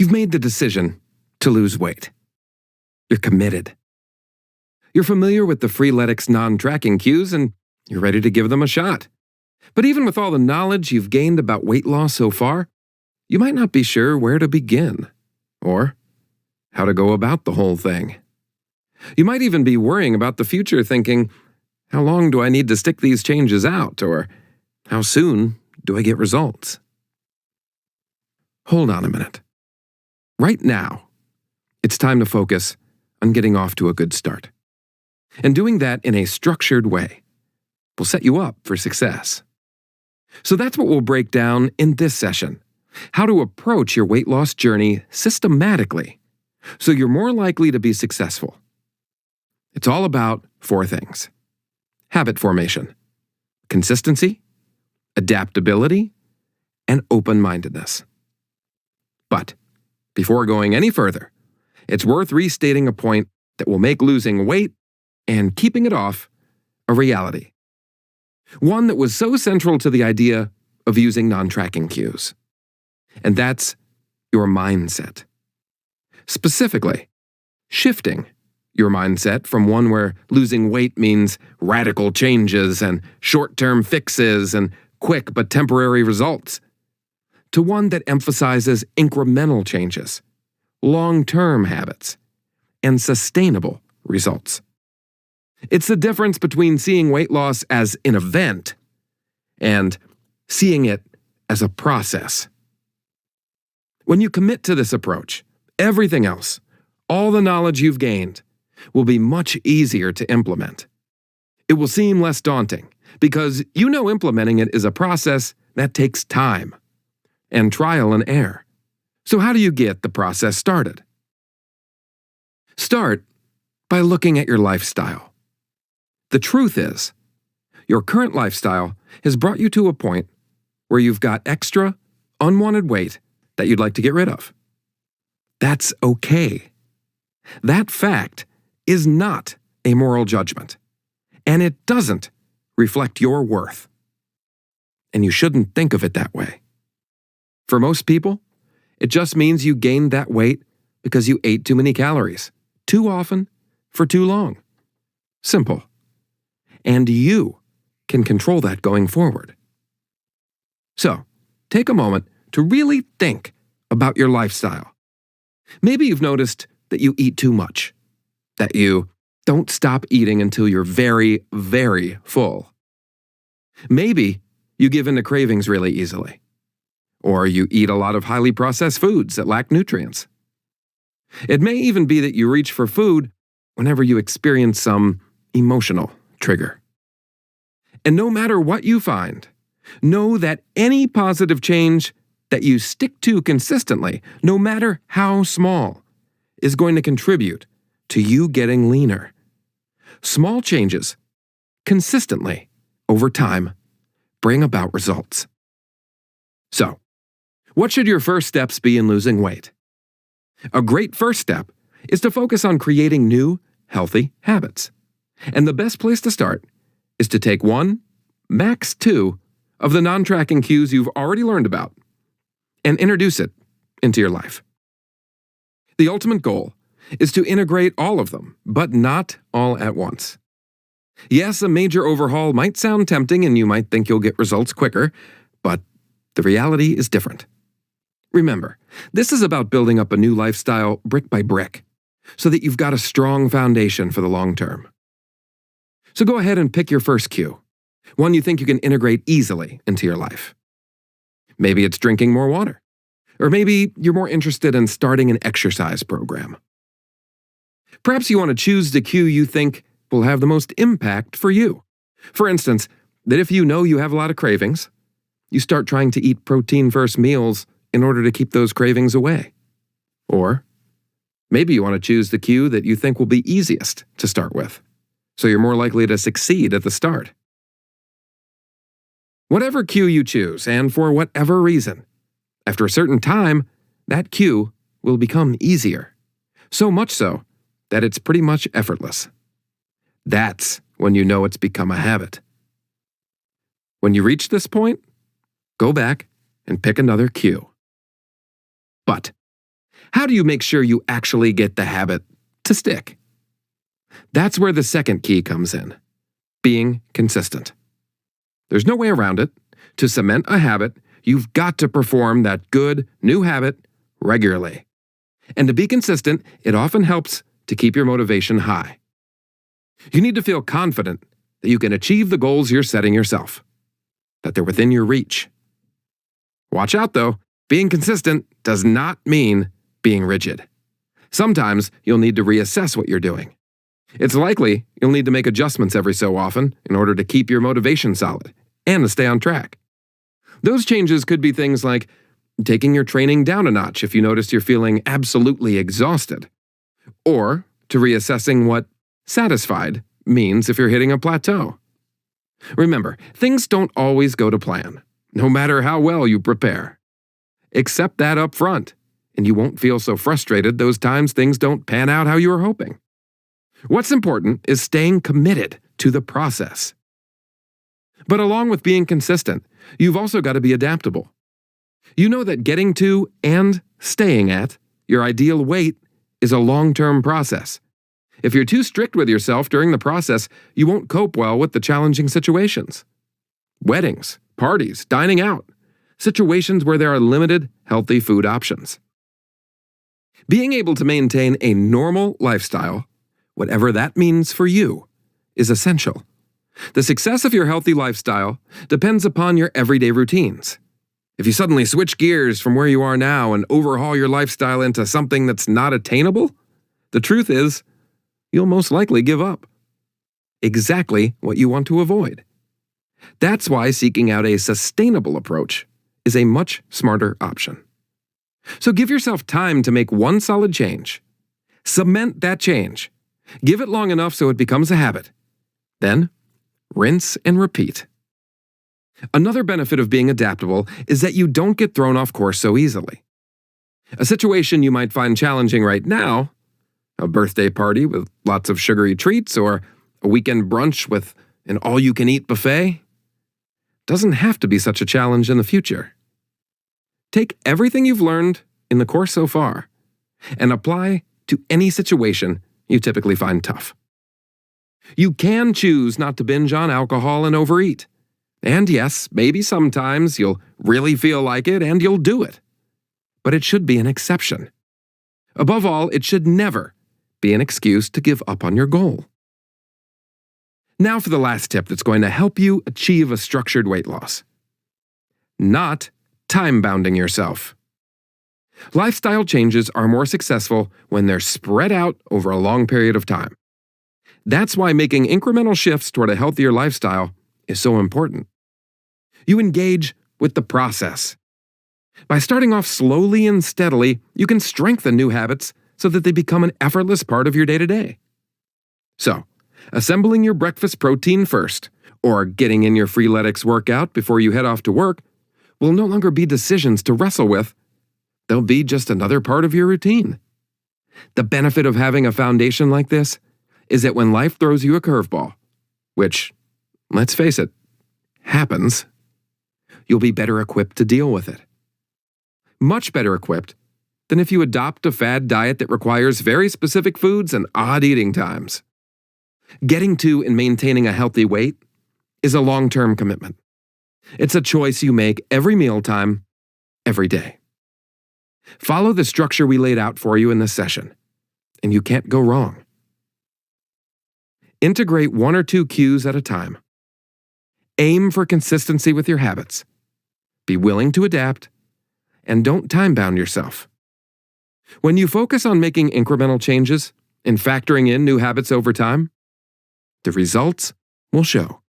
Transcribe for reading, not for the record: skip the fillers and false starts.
You've made the decision to lose weight. You're committed. You're familiar with the Freeletics non-tracking cues and you're ready to give them a shot. But even with all the knowledge you've gained about weight loss so far, you might not be sure where to begin or how to go about the whole thing. You might even be worrying about the future, thinking, how long do I need to stick these changes out, or how soon do I get results? Hold on a minute. Right now, it's time to focus on getting off to a good start. And doing that in a structured way will set you up for success. So that's what we'll break down in this session: how to approach your weight loss journey systematically so you're more likely to be successful. It's all about 4 things: habit formation, consistency, adaptability, and open-mindedness. But before going any further, it's worth restating a point that will make losing weight and keeping it off a reality. One that was so central to the idea of using non-tracking cues. And that's your mindset. Specifically, shifting your mindset from one where losing weight means radical changes and short-term fixes and quick but temporary results, to one that emphasizes incremental changes, long-term habits, and sustainable results. It's the difference between seeing weight loss as an event and seeing it as a process. When you commit to this approach, everything else, all the knowledge you've gained, will be much easier to implement. It will seem less daunting because you know implementing it is a process that takes time and trial and error. So how do you get the process started? Start by looking at your lifestyle. The truth is, your current lifestyle has brought you to a point where you've got extra, unwanted weight that you'd like to get rid of. That's okay. That fact is not a moral judgment, and it doesn't reflect your worth. And you shouldn't think of it that way. For most people, it just means you gained that weight because you ate too many calories, too often, for too long. Simple. And you can control that going forward. So, take a moment to really think about your lifestyle. Maybe you've noticed that you eat too much, that you don't stop eating until you're very, very full. Maybe you give in to cravings really easily, or you eat a lot of highly processed foods that lack nutrients. It may even be that you reach for food whenever you experience some emotional trigger. And no matter what you find, know that any positive change that you stick to consistently, no matter how small, is going to contribute to you getting leaner. Small changes, consistently, over time, bring about results. So, what should your first steps be in losing weight? A great first step is to focus on creating new, healthy habits. And the best place to start is to take 1, max 2, of the non-tracking cues you've already learned about and introduce it into your life. The ultimate goal is to integrate all of them, but not all at once. Yes, a major overhaul might sound tempting and you might think you'll get results quicker, but the reality is different. Remember, this is about building up a new lifestyle brick by brick, so that you've got a strong foundation for the long term. So go ahead and pick your first cue, one you think you can integrate easily into your life. Maybe it's drinking more water, or maybe you're more interested in starting an exercise program. Perhaps you want to choose the cue you think will have the most impact for you. For instance, that if you know you have a lot of cravings, you start trying to eat protein-first meals in order to keep those cravings away. Or maybe you want to choose the cue that you think will be easiest to start with, so you're more likely to succeed at the start. Whatever cue you choose, and for whatever reason, after a certain time, that cue will become easier. So much so that it's pretty much effortless. That's when you know it's become a habit. When you reach this point, go back and pick another cue. But How do you make sure you actually get the habit to stick? That's where the second key comes in: being consistent. There's no way around it. To cement a habit, you've got to perform that good new habit regularly. And to be consistent, it often helps to keep your motivation high. You need to feel confident that you can achieve the goals you're setting yourself, that they're within your reach. Watch out though, being consistent does not mean being rigid. Sometimes you'll need to reassess what you're doing. It's likely you'll need to make adjustments every so often in order to keep your motivation solid and to stay on track. Those changes could be things like taking your training down a notch if you notice you're feeling absolutely exhausted, or to reassessing what satisfied means if you're hitting a plateau. Remember, things don't always go to plan, no matter how well you prepare. Accept that up front, and you won't feel so frustrated those times things don't pan out how you were hoping. What's important is staying committed to the process. But along with being consistent, you've also got to be adaptable. You know that getting to and staying at your ideal weight is a long-term process. If you're too strict with yourself during the process, you won't cope well with the challenging situations. Weddings, parties, dining out, situations where there are limited healthy food options. Being able to maintain a normal lifestyle, whatever that means for you, is essential. The success of your healthy lifestyle depends upon your everyday routines. If you suddenly switch gears from where you are now and overhaul your lifestyle into something that's not attainable, the truth is, you'll most likely give up. Exactly what you want to avoid. That's why seeking out a sustainable approach is a much smarter option. So give yourself time to make one solid change. Cement that change. Give it long enough so it becomes a habit. Then, rinse and repeat. Another benefit of being adaptable is that you don't get thrown off course so easily. A situation you might find challenging right now, a birthday party with lots of sugary treats or a weekend brunch with an all-you-can-eat buffet, doesn't have to be such a challenge in the future. Take everything you've learned in the course so far and apply to any situation you typically find tough. You can choose not to binge on alcohol and overeat. And yes, maybe sometimes you'll really feel like it and you'll do it. But it should be an exception. Above all, it should never be an excuse to give up on your goal. Now for the last tip that's going to help you achieve a structured weight loss. Not time-bounding yourself. Lifestyle changes are more successful when they're spread out over a long period of time. That's why making incremental shifts toward a healthier lifestyle is so important. You engage with the process. By starting off slowly and steadily, you can strengthen new habits so that they become an effortless part of your day-to-day. So, assembling your breakfast protein first, or getting in your Freeletics workout before you head off to work, will no longer be decisions to wrestle with. They'll be just another part of your routine. The benefit of having a foundation like this is that when life throws you a curveball, which, let's face it, happens, you'll be better equipped to deal with it. Much better equipped than if you adopt a fad diet that requires very specific foods and odd eating times. Getting to and maintaining a healthy weight is a long-term commitment. It's a choice you make every mealtime, every day. Follow the structure we laid out for you in this session, and you can't go wrong. Integrate 1 or 2 cues at a time. Aim for consistency with your habits. Be willing to adapt, and don't time-bound yourself. When you focus on making incremental changes and factoring in new habits over time, the results will show.